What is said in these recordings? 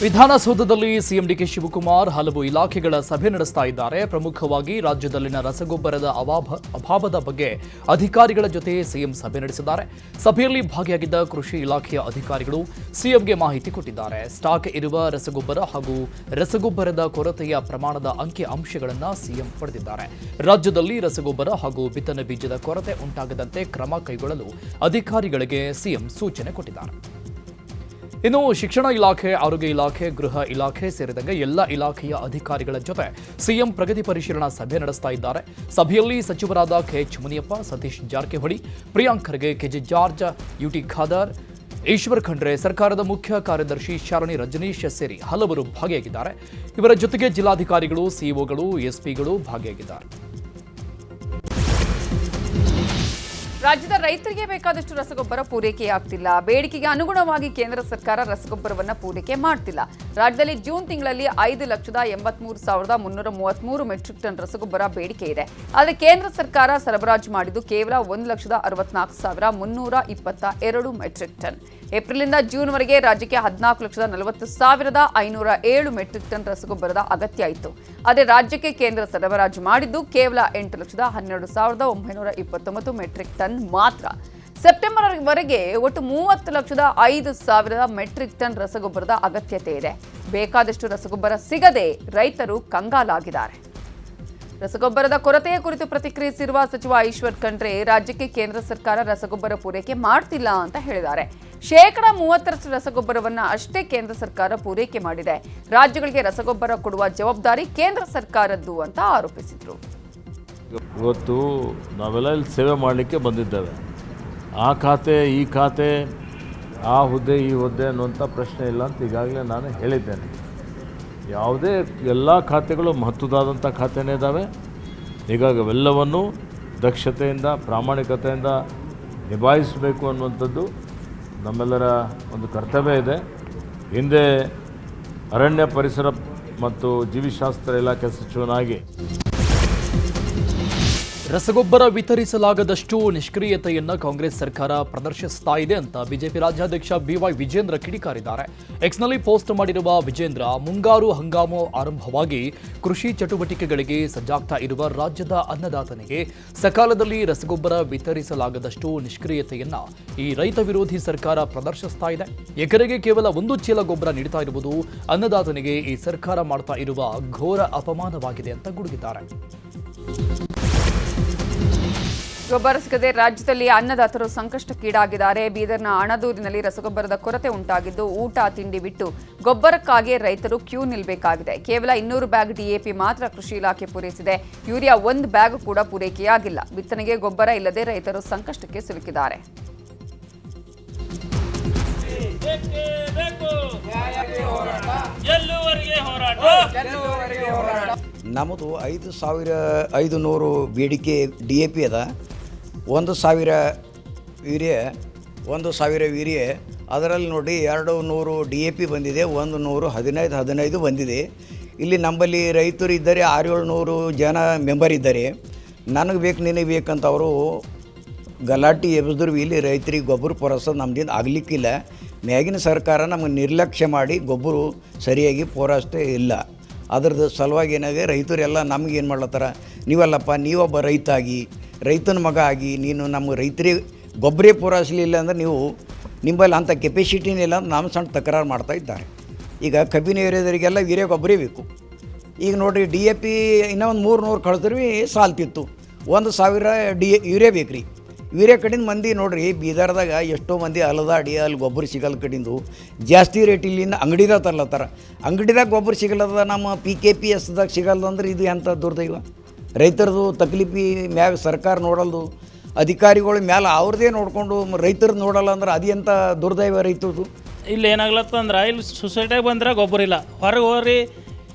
ವಿಧಾನಸೌಧದಲ್ಲಿ CM DK Shivakumar ಹಲವು ಇಲಾಖೆಗಳ ಸಭೆ ನಡೆಸ್ತಾ ಇದ್ದಾರೆ. ಪ್ರಮುಖವಾಗಿ ರಾಜ್ಯದಲ್ಲಿನ ರಸಗೊಬ್ಬರದ ಅಭಾವದ ಬಗ್ಗೆ ಅಧಿಕಾರಿಗಳ ಜೊತೆ ಸಿಎಂ ಸಭೆ ನಡೆಸಿದ್ದಾರೆ. ಸಭೆಯಲ್ಲಿ ಭಾಗಿಯಾಗಿದ್ದ ಕೃಷಿ ಇಲಾಖೆಯ ಅಧಿಕಾರಿಗಳು ಸಿಎಂಗೆ ಮಾಹಿತಿ ಕೊಟ್ಟಿದ್ದಾರೆ. ಸ್ಟಾಕ್ ಇರುವ ರಸಗೊಬ್ಬರ ಹಾಗೂ ರಸಗೊಬ್ಬರದ ಕೊರತೆಯ ಪ್ರಮಾಣದ ಅಂಕಿ ಅಂಶಗಳನ್ನು ಸಿಎಂ ಪಡೆದಿದ್ದಾರೆ. ರಾಜ್ಯದಲ್ಲಿ ರಸಗೊಬ್ಬರ ಹಾಗೂ ಬಿತ್ತನೆ ಬೀಜದ ಕೊರತೆ ಉಂಟಾಗದಂತೆ ಕ್ರಮ ಕೈಗೊಳ್ಳಲು ಅಧಿಕಾರಿಗಳಿಗೆ ಸಿಎಂ ಸೂಚನೆ ಕೊಟ್ಟಿದ್ದಾರೆ. ಇನ್ನು ಶಿಕ್ಷಣ ಇಲಾಖೆ, ಆರೋಗ್ಯ ಇಲಾಖೆ, ಗೃಹ ಇಲಾಖೆ ಸೇರಿದಂತೆ ಎಲ್ಲ ಇಲಾಖೆಯ ಅಧಿಕಾರಿಗಳ ಜೊತೆ ಸಿಎಂ ಪ್ರಗತಿ ಪರಿಶೀಲನಾ ಸಭೆ ನಡೆಸ್ತಾ ಇದ್ದಾರೆ. ಸಭೆಯಲ್ಲಿ ಸಚಿವರಾದ ಕೆಎಚ್ ಮುನಿಯಪ್ಪ, ಸತೀಶ್ ಜಾರಕಿಹೊಳಿ, ಪ್ರಿಯಾಂಕ್ ಖರ್ಗೆ, ಕೆಜೆ ಜಾರ್ಜ್, ಯುಟಿ ಖಾದರ್, ಈಶ್ವರ್ ಖಂಡ್ರೆ, ಸರ್ಕಾರದ ಮುಖ್ಯ ಕಾರ್ಯದರ್ಶಿ ಶಾಲಿನಿ ರಜನೀಶ್ ಸೇರಿ ಹಲವರು ಭಾಗಿಯಾಗಿದ್ದಾರೆ. ಇವರ ಜೊತೆಗೆ ಜಿಲ್ಲಾಧಿಕಾರಿಗಳು, ಸಿಇಒಗಳು, ಎಸ್ಪಿಗಳು ಭಾಗಿಯಾಗಿದ್ದಾರೆ. ರಾಜ್ಯದ ರೈತರಿಗೆ ಬೇಕಾದಷ್ಟು ರಸಗೊಬ್ಬರ ಪೂರೈಕೆಯಾಗ್ತಿಲ್ಲ. ಬೇಡಿಕೆಗೆ ಅನುಗುಣವಾಗಿ ಕೇಂದ್ರ ಸರ್ಕಾರ ರಸಗೊಬ್ಬರವನ್ನು ಪೂರೈಕೆ ಮಾಡ್ತಿಲ್ಲ. ರಾಜ್ಯದಲ್ಲಿ ಜೂನ್ ತಿಂಗಳಲ್ಲಿ 5,83,333 ಮೆಟ್ರಿಕ್ ಟನ್ ರಸಗೊಬ್ಬರ ಬೇಡಿಕೆ ಇದೆ. ಆದರೆ ಕೇಂದ್ರ ಸರ್ಕಾರ ಸರಬರಾಜು ಮಾಡಿದ್ದು ಕೇವಲ 1,64,322 ಮೆಟ್ರಿಕ್ ಟನ್. ಏಪ್ರಿಲ್ನಿಂದ ಜೂನ್ವರೆಗೆ ರಾಜ್ಯಕ್ಕೆ 14,40,507 ಮೆಟ್ರಿಕ್ ಟನ್ ರಸಗೊಬ್ಬರದ ಅಗತ್ಯ ಇತ್ತು. ಆದರೆ ರಾಜ್ಯಕ್ಕೆ ಕೇಂದ್ರ ಸರಬರಾಜು ಮಾಡಿದ್ದು ಕೇವಲ 8,12,929 ಮೆಟ್ರಿಕ್ ಟನ್ ಮಾತ್ರ. ಸೆಪ್ಟೆಂಬರ್ವರೆಗೆ ಒಟ್ಟು 30,05,000 ಮೆಟ್ರಿಕ್ ಟನ್ ರಸಗೊಬ್ಬರದ ಅಗತ್ಯತೆ ಇದೆ. ಬೇಕಾದಷ್ಟು ರಸಗೊಬ್ಬರ ಸಿಗದೆ ರೈತರು ಕಂಗಾಲಾಗಿದ್ದಾರೆ. ರಸಗೊಬ್ಬರದ ಕೊರತೆಯ ಕುರಿತು ಪ್ರತಿಕ್ರಿಯಿಸಿರುವ ಸಚಿವ ಈಶ್ವರ್ ಖಂಡ್ರೆ, ರಾಜ್ಯಕ್ಕೆ ಕೇಂದ್ರ ಸರ್ಕಾರ ರಸಗೊಬ್ಬರ ಪೂರೈಕೆ ಮಾಡ್ತಿಲ್ಲ ಅಂತ ಹೇಳಿದ್ದಾರೆ. 30% ರಸಗೊಬ್ಬರವನ್ನ ಅಷ್ಟೇ ಕೇಂದ್ರ ಸರ್ಕಾರ ಪೂರೈಕೆ ಮಾಡಿದೆ. ರಾಜ್ಯಗಳಿಗೆ ರಸಗೊಬ್ಬರ ಕೊಡುವ ಜವಾಬ್ದಾರಿ ಕೇಂದ್ರ ಸರ್ಕಾರದ್ದು ಅಂತ ಆರೋಪಿಸಿದರು. ಇವತ್ತು ನಾವೆಲ್ಲ ಇಲ್ಲಿ ಸೇವೆ ಮಾಡಲಿಕ್ಕೆ ಬಂದಿದ್ದೇವೆ. ಆ ಖಾತೆ, ಈ ಖಾತೆ, ಆ ಹುದ್ದೆ, ಈ ಹುದ್ದೆ ಅನ್ನುವಂಥ ಪ್ರಶ್ನೆ ಇಲ್ಲ ಅಂತ ಈಗಾಗಲೇ ನಾನು ಹೇಳಿದ್ದೇನೆ. ಯಾವುದೇ ಎಲ್ಲ ಖಾತೆಗಳು ಮಹತ್ವದಾದಂಥ ಖಾತೆನೇ ಇದ್ದಾವೆ. ಹೀಗಾಗಿ ಅವೆಲ್ಲವನ್ನು ದಕ್ಷತೆಯಿಂದ, ಪ್ರಾಮಾಣಿಕತೆಯಿಂದ ನಿಭಾಯಿಸಬೇಕು ಅನ್ನುವಂಥದ್ದು ನಮ್ಮೆಲ್ಲರ ಒಂದು ಕರ್ತವ್ಯ ಇದೆ. ಹಿಂದೆ ಅರಣ್ಯ ಪರಿಸರ ಮತ್ತು ಜೀವಿಶಾಸ್ತ್ರ ಇಲಾಖೆ ಸಚಿವನಾಗಿ ರಸಗೊಬ್ಬರ ವಿತರಿಸಲಾಗದಷ್ಟು ನಿಷ್ಕ್ರಿಯತೆಯನ್ನು ಕಾಂಗ್ರೆಸ್ ಸರ್ಕಾರ ಪ್ರದರ್ಶಿಸ್ತಾ ಇದೆ ಅಂತ ಬಿಜೆಪಿ ರಾಜ್ಯಾಧ್ಯಕ್ಷ ಬಿವೈ ವಿಜೇಂದ್ರ ಕಿಡಿಕಾರಿದ್ದಾರೆ. ಎಕ್ಸ್ನಲ್ಲಿ ಪೋಸ್ಟ್ ಮಾಡಿರುವ ವಿಜೇಂದ್ರ, ಮುಂಗಾರು ಹಂಗಾಮು ಆರಂಭವಾಗಿ ಕೃಷಿ ಚಟುವಟಿಕೆಗಳಿಗೆ ಸಜ್ಜಾಗ್ತಾ ಇರುವ ರಾಜ್ಯದ ಅನ್ನದಾತನಿಗೆ ಸಕಾಲದಲ್ಲಿ ರಸಗೊಬ್ಬರ ವಿತರಿಸಲಾಗದಷ್ಟು ನಿಷ್ಕ್ರಿಯತೆಯನ್ನ ಈ ರೈತ ವಿರೋಧಿ ಸರ್ಕಾರ ಪ್ರದರ್ಶಿಸ್ತಾ ಇದೆ. ಎಕರೆಗೆ ಕೇವಲ 1 ಚೀಲ ಗೊಬ್ಬರ ನೀಡುತ್ತಾ ಇರುವುದು ಅನ್ನದಾತನಿಗೆ ಈ ಸರ್ಕಾರ ಮಾಡ್ತಾ ಇರುವ ಘೋರ ಅಪಮಾನವಾಗಿದೆ ಅಂತ ಗುಡುಗಿದ್ದಾರೆ. ಗೊಬ್ಬರ ಸಿಗದೆ ರಾಜ್ಯದಲ್ಲಿ ಅನ್ನದಾತರು ಸಂಕಷ್ಟಕ್ಕೀಡಾಗಿದ್ದಾರೆ. ಬೀದರ್ನ ಅಣದೂರಿನಲ್ಲಿ ರಸಗೊಬ್ಬರದ ಕೊರತೆ ಉಂಟಾಗಿದ್ದು ಊಟ ತಿಂಡಿ ಬಿಟ್ಟು ಗೊಬ್ಬರಕ್ಕಾಗಿ ರೈತರು ಕ್ಯೂ ನಿಲ್ಲಬೇಕಾಗಿದೆ. ಕೇವಲ 200 ಬ್ಯಾಗ್ ಡಿಎಪಿ ಮಾತ್ರ ಕೃಷಿ ಇಲಾಖೆ ಪೂರೈಸಿದೆ. ಯೂರಿಯಾ 1 ಬ್ಯಾಗ್ ಕೂಡ ಪೂರೈಕೆಯಾಗಿಲ್ಲ. ಬಿತ್ತನೆಗೆ ಗೊಬ್ಬರ ಇಲ್ಲದೆ ರೈತರು ಸಂಕಷ್ಟಕ್ಕೆ ಸಿಲುಕಿದ್ದಾರೆ. ನಮ್ಮದು 5,500 ಬೇಡಿಕೆ DAP ಅದ. 1,000 ಯೂರಿಯಾ, 1,000 ಯೂರಿಯಾ. ಅದರಲ್ಲಿ ನೋಡಿ 200 DAP ಬಂದಿದೆ, 100 15 ಬಂದಿದೆ. ಇಲ್ಲಿ ನಮ್ಮಲ್ಲಿ ರೈತರು ಇದ್ದಾರೆ, 600-700 ಜನ ಮೆಂಬರ್ ಇದ್ದಾರೆ. ನನಗೆ ಬೇಕು, ನಿನಗೆ ಬೇಕಂತ ಅವರು ಗಲಾಟೆ ಎಬ್ಸಿದ್ರು. ಇಲ್ಲಿ ರೈತರಿಗೆ ಗೊಬ್ಬರ ಪೂರೈಸೋದು ನಮ್ದಿಂದ ಆಗಲಿಕ್ಕಿಲ್ಲ. ಮ್ಯಾಗಿನ ಸರ್ಕಾರ ನಮಗೆ ನಿರ್ಲಕ್ಷ್ಯ ಮಾಡಿ ಗೊಬ್ಬರ ಸರಿಯಾಗಿ ಪೂರೈಸ್ತಾ ಇಲ್ಲ. ಅದ್ರದ್ದು ಸಲುವಾಗಿ ಏನಾಗಿದೆ, ರೈತರೆಲ್ಲ ನಮ್ಗೆ ಏನು ಮಾಡ್ಲತ್ತಾರ, ನೀವಲ್ಲಪ್ಪ, ನೀವೊಬ್ಬ ರೈತ ಆಗಿ, ರೈತನ ಮಗ ಆಗಿ ನೀನು ನಮ್ಮ ರೈತರಿಗೆ ಗೊಬ್ಬರೇ ಪೂರೈಸಲಿಲ್ಲ ಅಂದರೆ ನೀವು ನಿಮ್ಮಲ್ಲಿ ಅಂಥ ಕೆಪಾಸಿಟಿನೇ ಇಲ್ಲ ಅಂತ ನಮ್ಮ ಸಣ್ಣ ತಕರಾರು ಮಾಡ್ತಾ ಇದ್ದಾರೆ. ಈಗ ಕಬ್ಬಿನ ಏರಿಯಾದವರಿಗೆಲ್ಲ ವೀರ್ಯ ಗೊಬ್ಬರೇ ಬೇಕು. ಈಗ ನೋಡಿರಿ, DAP ಇನ್ನೂ ಒಂದು 300 ಕಳೆದ್ರೂ ಸಾಲ್ತಿತ್ತು. 1,000 ಯೂರಿಯಾ ಬೇಕು ರೀ. ಯೂರಿಯಾ ಕಡೆಯಿಂದ ಮಂದಿ ನೋಡಿರಿ, ಬೀದರ್ದಾಗ ಎಷ್ಟೋ ಮಂದಿ ಅಲದಾಡಿ ಅಲ್ಲಿ ಗೊಬ್ಬರ ಸಿಗಲ್ಲ ಕಡೆಂದು ಜಾಸ್ತಿ ರೇಟ್ ಇಲ್ಲಿಂದ ಅಂಗಡಿದಾಗ ತರ್ಲತ್ತಾರ. ಅಂಗಡಿದಾಗ ಗೊಬ್ಬರ ಸಿಗಲ್ಲದ, ನಮ್ಮ PKPSದಾಗ ಸಿಗಲ್ಲದಂದ್ರೆ ಇದು ಎಂಥ ದುರ್ದೈವ. ರೈತರದು ತಕ್ಲೀಫಿ ಮ್ಯಾಗ ಸರ್ಕಾರ ನೋಡಲ್ದು, ಅಧಿಕಾರಿಗಳ ಮ್ಯಾಲೆ ಅವ್ರದ್ದೇ ನೋಡಿಕೊಂಡು ರೈತರದ್ದು ನೋಡಲ್ಲ ಅಂದ್ರೆ ಅದು ಎಂಥ ದುರ್ದೈವ ರೈತರದು. ಇಲ್ಲಿ ಏನಾಗ್ಲತ್ತಂದ್ರೆ, ಇಲ್ಲಿ ಸೊಸೈಟಿಗೆ ಬಂದ್ರೆ ಗೊಬ್ಬರ ಇಲ್ಲ. ಹೊರಗೆ ಹೋಗ್ರಿ,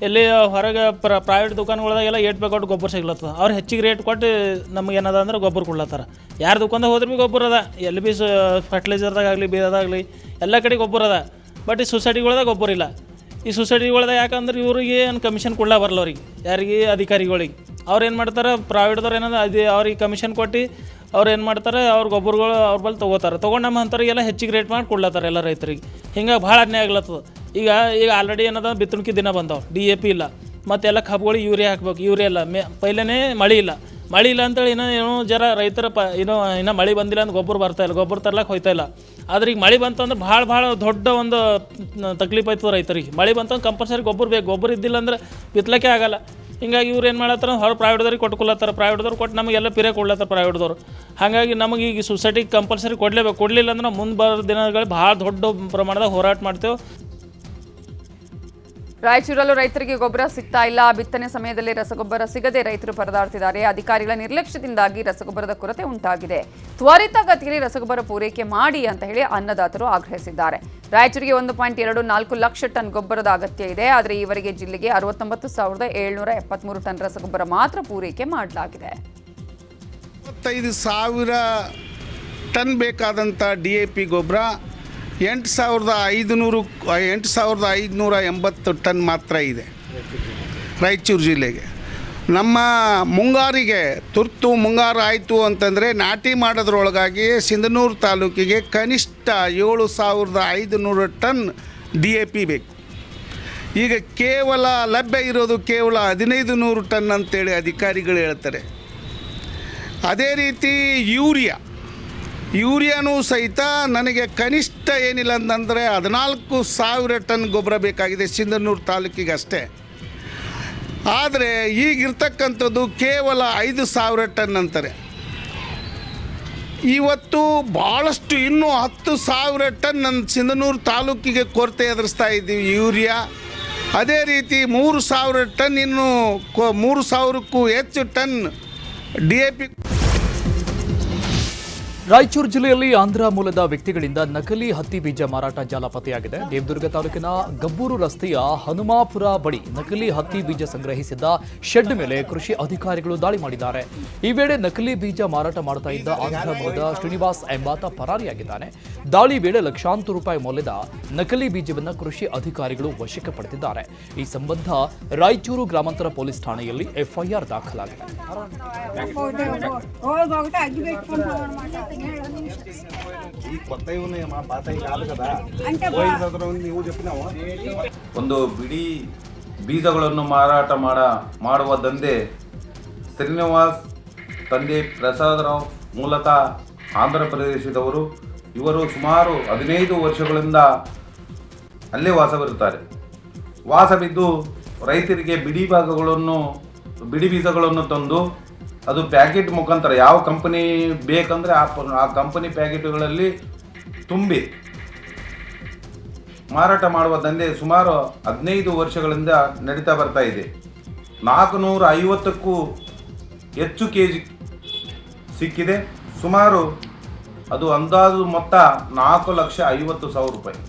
ಎಲ್ಲಿ ಹೊರಗೆ ಪ್ರೈವೇಟ್ ದುಕಾನ್ಗಳದಾಗೆಲ್ಲ 8 ರೂಪಾಯಿ ಕೊಟ್ಟು ಗೊಬ್ಬರ ಸಿಗ್ಲತ್ತದ. ಅವ್ರು ಹೆಚ್ಚಿಗೆ ರೇಟ್ ಕೊಟ್ಟು ನಮ್ಗೆ ಏನದ ಅಂದ್ರೆ ಗೊಬ್ಬರ ಕೊಡ್ಲತ್ತಾರ. ಯಾರು ದುಕಾನ್ದಾಗ ಹೋದ್ರೆ ಭೀ ಗೊಬ್ಬರ ಅದ, ಎಲ್ಲಿ ಭೀ ಫರ್ಟಿಲೈಸರ್ದಾಗಲಿ ಬೀರದಾಗಲಿ ಎಲ್ಲ ಕಡೆ ಗೊಬ್ಬರ ಅದ. ಬಟ್ ಈ ಸೊಸೈಟಿಗಳ್ದಾಗ ಗೊಬ್ಬರ ಇಲ್ಲ. ಈ ಸೊಸೈಟಿಗಳ್ದಾಗ ಯಾಕಂದ್ರೆ ಇವ್ರಿಗೆ ಏನು ಕಮಿಷನ್ ಕೊಡ್ಲಾ ಬರಲ್ಲ ಅವ್ರಿಗೆ, ಯಾರಿಗೆ ಅಧಿಕಾರಿಗಳಿಗೆ. ಅವ್ರು ಏನು ಮಾಡ್ತಾರೆ, ಪ್ರೈವೇಟ್ದವ್ರು ಏನಂದ್ರೆ ಅದು ಅವ್ರಿಗೆ ಕಮಿಷನ್ ಕೊಟ್ಟು ಅವ್ರು ಏನು ಮಾಡ್ತಾರೆ, ಅವ್ರ ಗೊಬ್ಬರಗಳು ಅವ್ರ ಬಳಿ ತೊಗೋತಾರೆ. ತೊಗೊಂಡು ನಮ್ಮ ಅಂಥವ್ರಿಗೆಲ್ಲ ಹೆಚ್ಚಿಗೆ ರೇಟ್ ಮಾಡಿ ಕೊಡ್ಲತ್ತಾರೆ ಎಲ್ಲ ರೈತರಿಗೆ. ಹಿಂಗಾಗಿ ಭಾಳ ಅನ್ಯಾಯ ಆಗ್ಲತ್ತದ. ಈಗ ಆಲ್ರೆಡಿ ಏನದ ಬಿತ್ತಣಿಕೆ ದಿನ ಬಂದವು DAP ಇಲ್ಲ, ಮತ್ತೆಲ್ಲ ಕಬ್ಬುಗಳಿಗೆ ಯೂರಿಯಾ ಹಾಕ್ಬೇಕು, ಯೂರಿಯಾ ಇಲ್ಲ, ಪೈಲೇ ಮಳೆ ಇಲ್ಲ ಅಂತೇಳಿ ಏನೋ ಜರ ರೈತರ ಇನ್ನೂ ಮಳೆ ಬಂದಿಲ್ಲ ಅಂತ ಗೊಬ್ಬರ ಬರ್ತಾಯಿಲ್ಲ, ಗೊಬ್ಬರ ತರ್ಲಕ್ಕೆ ಹೋಯ್ತಾ ಇಲ್ಲ. ಆದ್ರೆ ಈಗ ಮಳೆ ಬಂತು ಅಂದ್ರೆ ಭಾಳ ದೊಡ್ಡ ಒಂದು ತಕ್ಲೀಫ್ ಆಯ್ತದೆ ರೈತರಿಗೆ. ಮಳೆ ಬಂತಂದ್ರೆ ಕಂಪಲ್ಸರಿ ಗೊಬ್ಬರ ಬೇಕು, ಗೊಬ್ಬರ ಇದ್ದಿಲ್ಲ ಅಂದ್ರೆ ಬಿತ್ತಲಿಕ್ಕೆ ಆಗಲ್ಲ. ಹಿಂಗಾಗಿ ಇವ್ರು ಏನು ಮಾಡತ್ತಾರ, ಹೊರ ಪ್ರೈವೇಟ್ದವ್ರಿಗೆ ಕೊಟ್ಕೊಳತ್ತಾರ, ಪ್ರೈವೇಟ್ದವ್ರು ಕೊಟ್ಟು ನಮಗೆಲ್ಲ ಪಿರೇ ಕೊಡ್ಲತ್ತಾರ ಪ್ರೈವೇಟ್ದವ್ರು. ಹಾಗಾಗಿ ನಮಗೆ ಈಗ ಸೊಸೈಟಿಗೆ ಕಂಪಲ್ಸರಿ ಕೊಡಲೇಬೇಕು, ಕೊಡಲಿಲ್ಲ ಅಂದ್ರೆ ಮುಂದೆ ಬರೋ ದಿನಗಳು ಭಾಳ ದೊಡ್ಡ ಪ್ರಮಾಣದಾಗ ಹೋರಾಟ ಮಾಡ್ತೇವೆ. ರಾಯಚೂರಲ್ಲೂ ರೈತರಿಗೆ ಗೊಬ್ಬರ ಸಿಗ್ತಾ ಇಲ್ಲ. ಬಿತ್ತನೆ ಸಮಯದಲ್ಲಿ ರಸಗೊಬ್ಬರ ಸಿಗದೆ ರೈತರು ಪರದಾಡ್ತಿದ್ದಾರೆ. ಅಧಿಕಾರಿಗಳ ನಿರ್ಲಕ್ಷ್ಯದಿಂದಾಗಿ ರಸಗೊಬ್ಬರದ ಕೊರತೆ ಉಂಟಾಗಿದೆ. ತ್ವರಿತಗತಿಯಲ್ಲಿ ರಸಗೊಬ್ಬರ ಪೂರೈಕೆ ಮಾಡಿ ಅಂತ ಹೇಳಿ ಅನ್ನದಾತರು ಆಗ್ರಹಿಸಿದ್ದಾರೆ. ರಾಯಚೂರಿಗೆ 1.24 ಲಕ್ಷ ಟನ್ ಗೊಬ್ಬರದ ಅಗತ್ಯ ಇದೆ. ಆದರೆ ಈವರೆಗೆ ಜಿಲ್ಲೆಗೆ 69,773 ಟನ್ ರಸಗೊಬ್ಬರ ಮಾತ್ರ ಪೂರೈಕೆ ಮಾಡಲಾಗಿದೆ. 25,000 ಟನ್ ಬೇಕಾದಂಥ DAP ಗೊಬ್ಬರ 8,580 ಟನ್ ಮಾತ್ರ ಇದೆ ರಾಯಚೂರು ಜಿಲ್ಲೆಗೆ. ನಮ್ಮ ಮುಂಗಾರಿಗೆ ತುರ್ತು ಮುಂಗಾರು ಆಯಿತು ಅಂತಂದರೆ ನಾಟಿ ಮಾಡೋದ್ರೊಳಗಾಗಿ ಸಿಂಧನೂರು ತಾಲೂಕಿಗೆ ಕನಿಷ್ಠ 7,500 ಟನ್ DAP ಬೇಕು. ಈಗ ಕೇವಲ ಲಭ್ಯ ಇರೋದು ಕೇವಲ 1,500 ಟನ್ ಅಂತೇಳಿ ಅಧಿಕಾರಿಗಳು ಹೇಳ್ತಾರೆ. ಅದೇ ರೀತಿ ಯೂರಿಯಾನೂ ಸಹಿತ ನನಗೆ ಕನಿಷ್ಠ ಏನಿಲ್ಲ ಅಂತಂದರೆ 14,000 ಟನ್ ಗೊಬ್ಬರ ಬೇಕಾಗಿದೆ ಸಿಂಧನೂರು ತಾಲೂಕಿಗೆ ಅಷ್ಟೇ. ಆದರೆ ಈಗಿರ್ತಕ್ಕಂಥದ್ದು ಕೇವಲ 5,000 ಟನ್ ಅಂತಾರೆ. ಇವತ್ತು ಭಾಳಷ್ಟು ಇನ್ನೂ 10,000 ಟನ್ ನನ್ನ ಸಿಂಧನೂರು ತಾಲೂಕಿಗೆ ಕೊರತೆ ಎದುರಿಸ್ತಾ ಇದ್ದೀವಿ ಯೂರಿಯಾ. ಅದೇ ರೀತಿ 3,000 ಟನ್ ಇನ್ನೂ 3,000ಕ್ಕೂ ಹೆಚ್ಚು ಟನ್ DAP. ರಾಯಚೂರು ಜಿಲ್ಲೆಯಲ್ಲಿ ಆಂಧ್ರ ಮೂಲದ ವ್ಯಕ್ತಿಗಳಿಂದ ನಕಲಿ ಹತ್ತಿ ಬೀಜ ಮಾರಾಟ ಜಾಲ ಪತ್ತೆಯಾಗಿದೆ. ದೇವದುರ್ಗ ತಾಲೂಕಿನ ಗಬ್ಬೂರು ರಸ್ತೆಯ ಹನುಮಾಪುರ ಬಳಿ ನಕಲಿ ಹತ್ತಿ ಬೀಜ ಸಂಗ್ರಹಿಸಿದ್ದ ಶೆಡ್ ಮೇಲೆ ಕೃಷಿ ಅಧಿಕಾರಿಗಳು ದಾಳಿ ಮಾಡಿದ್ದಾರೆ. ಈ ವೇಳೆ ನಕಲಿ ಬೀಜ ಮಾರಾಟ ಮಾಡ್ತಾ ಇದ್ದ ಆಂಧ್ರ ಮೂಲದ ಶ್ರೀನಿವಾಸ್ ಎಂಬಾತ ಪರಾರಿಯಾಗಿದ್ದಾನೆ. ದಾಳಿ ವೇಳೆ ಲಕ್ಷಾಂತರ ರೂಪಾಯಿ ಮೌಲ್ಯದ ನಕಲಿ ಬೀಜವನ್ನು ಕೃಷಿ ಅಧಿಕಾರಿಗಳು ವಶಕ್ಕೆ ಪಡೆದಿದ್ದಾರೆ. ಈ ಸಂಬಂಧ ರಾಯಚೂರು ಗ್ರಾಮಾಂತರ ಪೊಲೀಸ್ ಠಾಣೆಯಲ್ಲಿ FIR ದಾಖಲಾಗಿದೆ. ಒಂದು ಬಿಡಿ ಬೀಜಗಳನ್ನು ಮಾರಾಟ ಮಾಡುವ ದಂಧೆ ಶ್ರೀನಿವಾಸ್ ತಂದೆ ಪ್ರಸಾದರಾವ್ ಮೂಲತಃ ಆಂಧ್ರ ಪ್ರದೇಶದವರು. ಇವರು ಸುಮಾರು 15 ವರ್ಷಗಳಿಂದ ಅಲ್ಲೇ ವಾಸವಿದ್ದು ರೈತರಿಗೆ ಬಿಡಿ ಬೀಜಗಳನ್ನು ತಂದು ಅದು ಪ್ಯಾಕೆಟ್ ಮುಖಾಂತರ ಯಾವ ಕಂಪನಿ ಬೇಕಂದರೆ ಆ ಕಂಪನಿ ಪ್ಯಾಕೆಟ್ಗಳಲ್ಲಿ ತುಂಬಿ ಮಾರಾಟ ಮಾಡುವ ದಂಧೆ ಸುಮಾರು 15 ವರ್ಷಗಳಿಂದ ನಡೀತಾ ಬರ್ತಾ ಇದೆ. 450ಕ್ಕೂ ಹೆಚ್ಚು kg ಸಿಕ್ಕಿದೆ. ಸುಮಾರು ಅದು ಅಂದಾಜು ಮೊತ್ತ 4,50,000 ರೂಪಾಯಿ.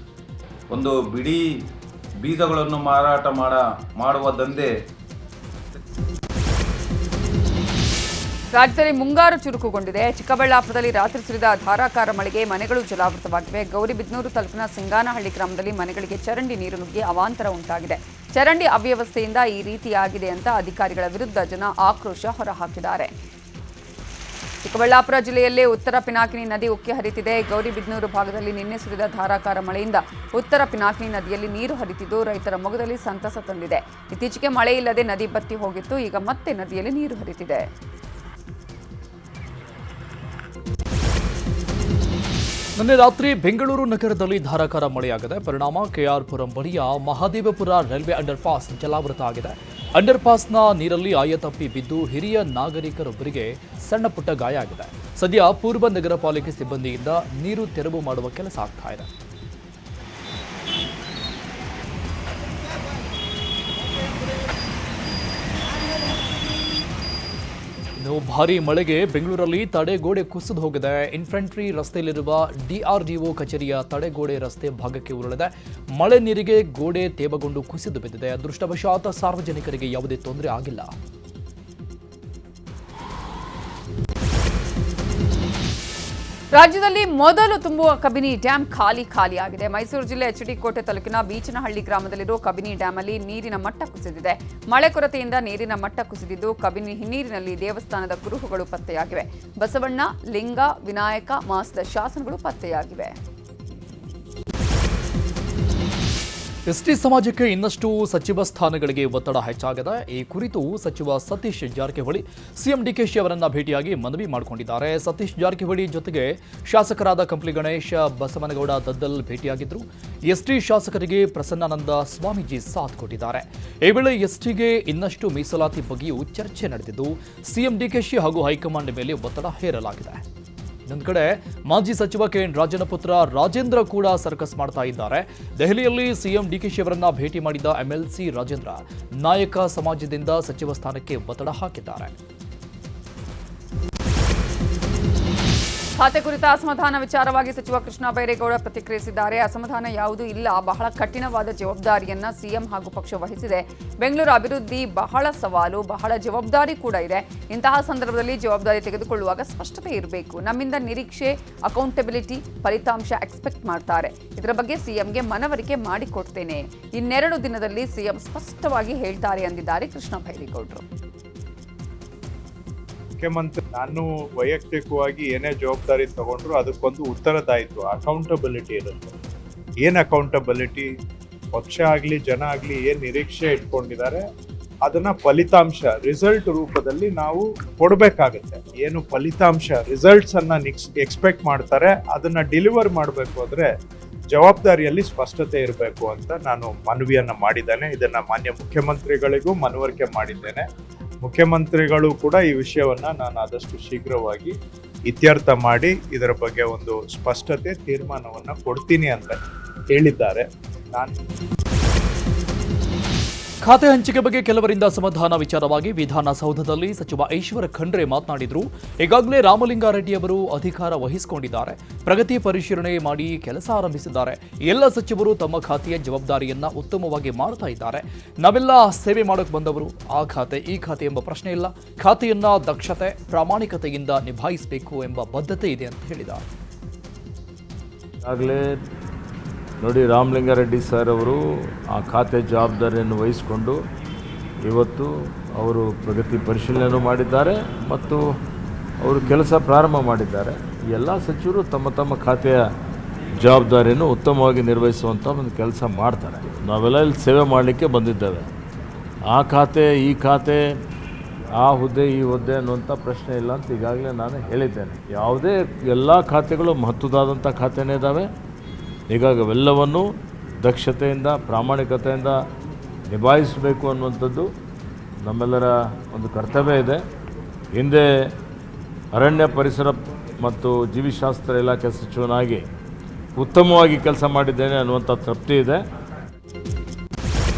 ಒಂದು ಬಿಡಿ ಬೀಜಗಳನ್ನು ಮಾರಾಟ ಮಾಡುವ ದಂಧೆ. ರಾಜ್ಯದಲ್ಲಿ ಮುಂಗಾರು ಚುರುಕುಗೊಂಡಿದೆ. ಚಿಕ್ಕಬಳ್ಳಾಪುರದಲ್ಲಿ ರಾತ್ರಿ ಸುರಿದ ಧಾರಾಕಾರ ಮಳೆಗೆ ಮನೆಗಳು ಜಲಾವೃತವಾಗಿವೆ. ಗೌರಿಬಿದನೂರು ತಾಲೂಕಿನ ಸಿಂಗಾನಹಳ್ಳಿ ಗ್ರಾಮದಲ್ಲಿ ಮನೆಗಳಿಗೆ ಚರಂಡಿ ನೀರು ನುಗ್ಗಿ ಅವಾಂತರ ಉಂಟಾಗಿದೆ. ಚರಂಡಿ ಅವ್ಯವಸ್ಥೆಯಿಂದ ಈ ರೀತಿಯಾಗಿದೆ ಅಂತ ಅಧಿಕಾರಿಗಳ ವಿರುದ್ಧ ಜನ ಆಕ್ರೋಶ ಹೊರಹಾಕಿದ್ದಾರೆ. ಚಿಕ್ಕಬಳ್ಳಾಪುರ ಜಿಲ್ಲೆಯಲ್ಲೇ ಉತ್ತರ ಪಿನಾಕಿನಿ ನದಿ ಉಕ್ಕಿ ಹರಿತಿದೆ. ಗೌರಿಬಿದನೂರು ಭಾಗದಲ್ಲಿ ನಿನ್ನೆ ಸುರಿದ ಧಾರಾಕಾರ ಮಳೆಯಿಂದ ಉತ್ತರ ಪಿನಾಕಿನಿ ನದಿಯಲ್ಲಿ ನೀರು ಹರಿತಿದ್ದು ರೈತರ ಮೊಗದಲ್ಲಿ ಸಂತಸ ತಂದಿದೆ. ಇತ್ತೀಚೆಗೆ ಮಳೆ ಇಲ್ಲದೆ ನದಿ ಬತ್ತಿ ಹೋಗಿತ್ತು. ಈಗ ಮತ್ತೆ ನದಿಯಲ್ಲಿ ನೀರು ಹರಿತಿದೆ. ನಿನ್ನೆ ರಾತ್ರಿ ಬೆಂಗಳೂರು ನಗರದಲ್ಲಿ ಧಾರಾಕಾರ ಮಳೆಯಾಗಿದೆ. ಪರಿಣಾಮ KR ಪುರಂ ಬಳಿಯ ಮಹಾದೇವಪುರ ರೈಲ್ವೆ ಅಂಡರ್ಪಾಸ್ ಜಲಾವೃತ ಆಗಿದೆ. ಅಂಡರ್ಪಾಸ್ನ ನೀರಲ್ಲಿ ಆಯತಪ್ಪಿ ಬಿದ್ದು ಹಿರಿಯ ನಾಗರಿಕರೊಬ್ಬರಿಗೆ ಸಣ್ಣ ಪುಟ್ಟ ಗಾಯ ಆಗಿದೆ. ಸದ್ಯ ಪೂರ್ವ ನಗರ ಪಾಲಿಕೆ ಸಿಬ್ಬಂದಿಯಿಂದ ನೀರು ತೆರವು ಮಾಡುವ ಕೆಲಸ ಆಗ್ತಾ ಇದೆ. ಇನ್ನು ಭಾರೀ ಮಳೆಗೆ ಬೆಂಗಳೂರಲ್ಲಿ ತಡೆಗೋಡೆ ಕುಸಿದು ಹೋಗಿದೆ. ಇನ್ಫೆಂಟ್ರಿ ರಸ್ತೆಯಲ್ಲಿರುವ DRDO ಕಚೇರಿಯ ತಡೆಗೋಡೆ ರಸ್ತೆ ಭಾಗಕ್ಕೆ ಉರುಳಿದೆ. ಮಳೆ ನೀರಿಗೆ ಗೋಡೆ ತೇವಗೊಂಡು ಕುಸಿದು ಬಿದ್ದಿದೆ. ಅದೃಷ್ಟವಶಾತ್ ಸಾರ್ವಜನಿಕರಿಗೆ ಯಾವುದೇ ತೊಂದರೆ ಆಗಿಲ್ಲ. ರಾಜ್ಯದಲ್ಲಿ ಮೊದಲು ತುಂಬುವ ಕಬಿನಿ ಡ್ಯಾಂ ಖಾಲಿಯಾಗಿದೆ. ಮೈಸೂರು ಜಿಲ್ಲೆ HD ಕೋಟೆ ತಾಲೂಕಿನ ಬೀಚನಹಳ್ಳಿ ಗ್ರಾಮದಲ್ಲಿರುವ ಕಬಿನಿ ಡ್ಯಾಮಲ್ಲಿ ನೀರಿನ ಮಟ್ಟ ಕುಸಿದಿದೆ. ಮಳೆ ಕೊರತೆಯಿಂದ ನೀರಿನ ಮಟ್ಟ ಕುಸಿದಿದ್ದು ಕಬಿನಿ ಹಿನ್ನೀರಿನಲ್ಲಿ ದೇವಸ್ಥಾನದ ಕುರುಹುಗಳು ಪತ್ತೆಯಾಗಿವೆ. ಬಸವಣ್ಣ, ಲಿಂಗ, ವಿನಾಯಕ ಮಾಸದ ಶಾಸನಗಳು ಪತ್ತೆಯಾಗಿವೆ. ಎಸ್ಟಿ ಸಮಾಜಕ್ಕೆ ಇನ್ನಷ್ಟು ಸಚಿವ ಸ್ಥಾನಗಳಿಗೆ ಒತ್ತಡ ಹೆಚ್ಚಾಗಿದೆ. ಈ ಕುರಿತು ಸಚಿವ ಸತೀಶ್ ಜಾರಕಿಹೊಳಿ ಸಿಎಂ ಡಿಕೆಶಿ ಅವರನ್ನ ಭೇಟಿಯಾಗಿ ಮನವಿ ಮಾಡಿಕೊಂಡಿದ್ದಾರೆ. ಸತೀಶ್ ಜಾರಕಿಹೊಳಿ ಜೊತೆಗೆ ಶಾಸಕರಾದ ಕಂಪ್ಲಿ ಗಣೇಶ್, ಬಸವನಗೌಡ ದದ್ದಲ್ ಭೇಟಿಯಾಗಿದ್ದರು. ಎಸ್ಟಿ ಶಾಸಕರಿಗೆ ಪ್ರಸನ್ನಾನಂದ ಸ್ವಾಮೀಜಿ ಸಾಥ್ ಕೊಟ್ಟಿದ್ದಾರೆ. ಈ ವೇಳೆ ಎಸ್ಟಿಗೆ ಇನ್ನಷ್ಟು ಮೀಸಲಾತಿ ಬಗ್ಗೆಯೂ ಚರ್ಚೆ ನಡೆದಿದ್ದು ಸಿಎಂ ಡಿಕೆಶಿ ಹಾಗೂ ಹೈಕಮಾಂಡ್ ಮೇಲೆ ಒತ್ತಡ ಹೇರಲಾಗಿದೆ. ಇನ್ನೊಂದು ಕಡೆ ಮಾಜಿ ಸಚಿವ ಕೆಎನ್ ರಾಜನ ಪುತ್ರ ರಾಜೇಂದ್ರ ಕೂಡ ಸರ್ಕಸ್ ಮಾಡ್ತಾ ಇದ್ದಾರೆ. ದೆಹಲಿಯಲ್ಲಿ ಸಿಎಂ ಡಿಕೆಶಿ ಅವರನ್ನ ಭೇಟಿ ಮಾಡಿದ ಎಂಎಲ್ಸಿ ರಾಜೇಂದ್ರ ನಾಯಕ ಸಮಾಜದಿಂದ ಸಚಿವ ಸ್ಥಾನಕ್ಕೆ ಒತ್ತಡ ಹಾಕಿದ್ದಾರೆ. ಖಾತೆ ಕುರಿತ ಅಸಮಾಧಾನ ವಿಚಾರವಾಗಿ ಸಚಿವ ಕೃಷ್ಣ ಬೈರೇಗೌಡ ಪ್ರತಿಕ್ರಿಯಿಸಿದ್ದಾರೆ. ಅಸಮಾಧಾನ ಯಾವುದೂ ಇಲ್ಲ, ಬಹಳ ಕಠಿಣವಾದ ಜವಾಬ್ದಾರಿಯನ್ನ ಸಿಎಂ ಹಾಗೂ ಪಕ್ಷ ವಹಿಸಿದೆ. ಬೆಂಗಳೂರು ಅಭಿವೃದ್ಧಿ ಬಹಳ ಸವಾಲು, ಬಹಳ ಜವಾಬ್ದಾರಿ ಕೂಡ ಇದೆ. ಇಂತಹ ಸಂದರ್ಭದಲ್ಲಿ ಜವಾಬ್ದಾರಿ ತೆಗೆದುಕೊಳ್ಳುವಾಗ ಸ್ಪಷ್ಟತೆ ಇರಬೇಕು. ನಮ್ಮಿಂದ ನಿರೀಕ್ಷೆ, ಅಕೌಂಟಬಿಲಿಟಿ, ಫಲಿತಾಂಶ ಎಕ್ಸ್ಪೆಕ್ಟ್ ಮಾಡ್ತಾರೆ. ಇದರ ಬಗ್ಗೆ ಸಿಎಂಗೆ ಮನವರಿಕೆ ಮಾಡಿಕೊಡ್ತೇನೆ. ಇನ್ನೆರಡು ದಿನದಲ್ಲಿ ಸಿಎಂ ಸ್ಪಷ್ಟವಾಗಿ ಹೇಳ್ತಾರೆ ಎಂದಿದ್ದಾರೆ ಕೃಷ್ಣ ಬೈರೇಗೌಡರು. ಮುಖ್ಯಮಂತ್ರಿ ನಾನು ವೈಯಕ್ತಿಕವಾಗಿ ಏನೇ ಜವಾಬ್ದಾರಿ ತಗೊಂಡ್ರು ಅದಕ್ಕೊಂದು ಉತ್ತರದಾಯಿತು, ಅಕೌಂಟಬಿಲಿಟಿ ಇರುತ್ತೆ. ಏನು ಅಕೌಂಟಬಿಲಿಟಿ? ಪಕ್ಷ ಆಗಲಿ ಜನ ಆಗಲಿ ಏನು ನಿರೀಕ್ಷೆ ಇಟ್ಕೊಂಡಿದ್ದಾರೆ ಅದನ್ನ ಫಲಿತಾಂಶ ರಿಸಲ್ಟ್ ರೂಪದಲ್ಲಿ ನಾವು ಕೊಡಬೇಕಾಗತ್ತೆ. ಏನು ಫಲಿತಾಂಶ ರಿಸಲ್ಟ್ಸ್ ಅನ್ನ ಎಕ್ಸ್ಪೆಕ್ಟ್ ಮಾಡ್ತಾರೆ ಅದನ್ನ ಡೆಲಿವರ್ ಮಾಡಬೇಕು ಅಂದ್ರೆ ಜವಾಬ್ದಾರಿಯಲ್ಲಿ ಸ್ಪಷ್ಟತೆ ಇರಬೇಕು ಅಂತ ನಾನು ಮನವಿಯನ್ನ ಮಾಡಿದ್ದೇನೆ. ಇದನ್ನ ಮಾನ್ಯ ಮುಖ್ಯಮಂತ್ರಿಗಳಿಗೂ ಮನವರಿಕೆ ಮಾಡಿದ್ದೇನೆ. ಮುಖ್ಯಮಂತ್ರಿಗಳು ಕೂಡ ಈ ವಿಷಯವನ್ನ ನಾನು ಆದಷ್ಟು ಶೀಘ್ರವಾಗಿ ಇತ್ಯರ್ಥ ಮಾಡಿ ಇದರ ಬಗ್ಗೆ ಒಂದು ಸ್ಪಷ್ಟತೆ ತೀರ್ಮಾನವನ್ನ ಕೊಡ್ತೀನಿ ಅಂತ ಹೇಳಿದ್ದಾರೆ. ಖಾತೆ ಹಂಚಿಕೆ ಬಗ್ಗೆ ಕೆಲವರಿಂದ ಅಸಮಾಧಾನ ವಿಚಾರವಾಗಿ ವಿಧಾನಸೌಧದಲ್ಲಿ ಸಚಿವ ಈಶ್ವರ ಖಂಡ್ರೆ ಮಾತನಾಡಿದರು. ಈಗಾಗಲೇ ರಾಮಲಿಂಗಾರೆಡ್ಡಿ ಅವರು ಅಧಿಕಾರ ವಹಿಸಿಕೊಂಡಿದ್ದಾರೆ, ಪ್ರಗತಿ ಪರಿಶೀಲನೆ ಮಾಡಿ ಕೆಲಸ ಆರಂಭಿಸಿದ್ದಾರೆ. ಎಲ್ಲ ಸಚಿವರು ತಮ್ಮ ಖಾತೆಯ ಜವಾಬ್ದಾರಿಯನ್ನ ಉತ್ತಮವಾಗಿ ಮಾಡ್ತಾ ಇದ್ದಾರೆ. ನಾವೆಲ್ಲ ಸೇವೆ ಮಾಡೋಕೆ ಬಂದವರು. ಆ ಖಾತೆ ಈ ಖಾತೆ ಎಂಬ ಪ್ರಶ್ನೆ ಇಲ್ಲ. ಖಾತೆಯನ್ನ ದಕ್ಷತೆ, ಪ್ರಾಮಾಣಿಕತೆಯಿಂದ ನಿಭಾಯಿಸಬೇಕು ಎಂಬ ಬದ್ಧತೆ ಇದೆ ಅಂತ ಹೇಳಿದ್ದಾರೆ. ಆಗಲೇ ನೋಡಿ, ರಾಮಲಿಂಗಾರೆಡ್ಡಿ ಸರ್ ಅವರು ಆ ಖಾತೆ ಜವಾಬ್ದಾರಿಯನ್ನು ವಹಿಸಿಕೊಂಡು ಇವತ್ತು ಅವರು ಪ್ರಗತಿ ಪರಿಶೀಲನೆ ಮಾಡಿದ್ದಾರೆ ಮತ್ತು ಅವರು ಕೆಲಸ ಪ್ರಾರಂಭ ಮಾಡಿದ್ದಾರೆ. ಎಲ್ಲ ಸಚಿವರು ತಮ್ಮ ತಮ್ಮ ಖಾತೆಯ ಜವಾಬ್ದಾರಿಯನ್ನು ಉತ್ತಮವಾಗಿ ನಿರ್ವಹಿಸುವಂಥ ಒಂದು ಕೆಲಸ ಮಾಡ್ತಾರೆ. ನಾವೆಲ್ಲ ಇಲ್ಲಿ ಸೇವೆ ಮಾಡಲಿಕ್ಕೆ ಬಂದಿದ್ದೇವೆ. ಆ ಖಾತೆ ಈ ಖಾತೆ, ಆ ಹುದ್ದೆ ಈ ಹುದ್ದೆ ಅನ್ನುವಂಥ ಪ್ರಶ್ನೆ ಇಲ್ಲ ಅಂತ ಈಗಾಗಲೇ ನಾನು ಹೇಳಿದ್ದೇನೆ. ಯಾವುದೇ ಎಲ್ಲ ಖಾತೆಗಳು ಮಹತ್ವದಾದಂಥ ಖಾತೆನೇ ಇದ್ದಾವೆ. ಹೀಗಾಗಿ ಅವೆಲ್ಲವನ್ನು ದಕ್ಷತೆಯಿಂದ, ಪ್ರಾಮಾಣಿಕತೆಯಿಂದ ನಿಭಾಯಿಸಬೇಕು ಅನ್ನುವಂಥದ್ದು ನಮ್ಮೆಲ್ಲರ ಒಂದು ಕರ್ತವ್ಯ ಇದೆ. ಹಿಂದೆ ಅರಣ್ಯ ಪರಿಸರ ಮತ್ತು ಜೀವಿಶಾಸ್ತ್ರ ಇಲಾಖೆ ಸಚಿವನಾಗಿ ಉತ್ತಮವಾಗಿ ಕೆಲಸ ಮಾಡಿದ್ದೇನೆ ಅನ್ನುವಂಥ ತೃಪ್ತಿ ಇದೆ.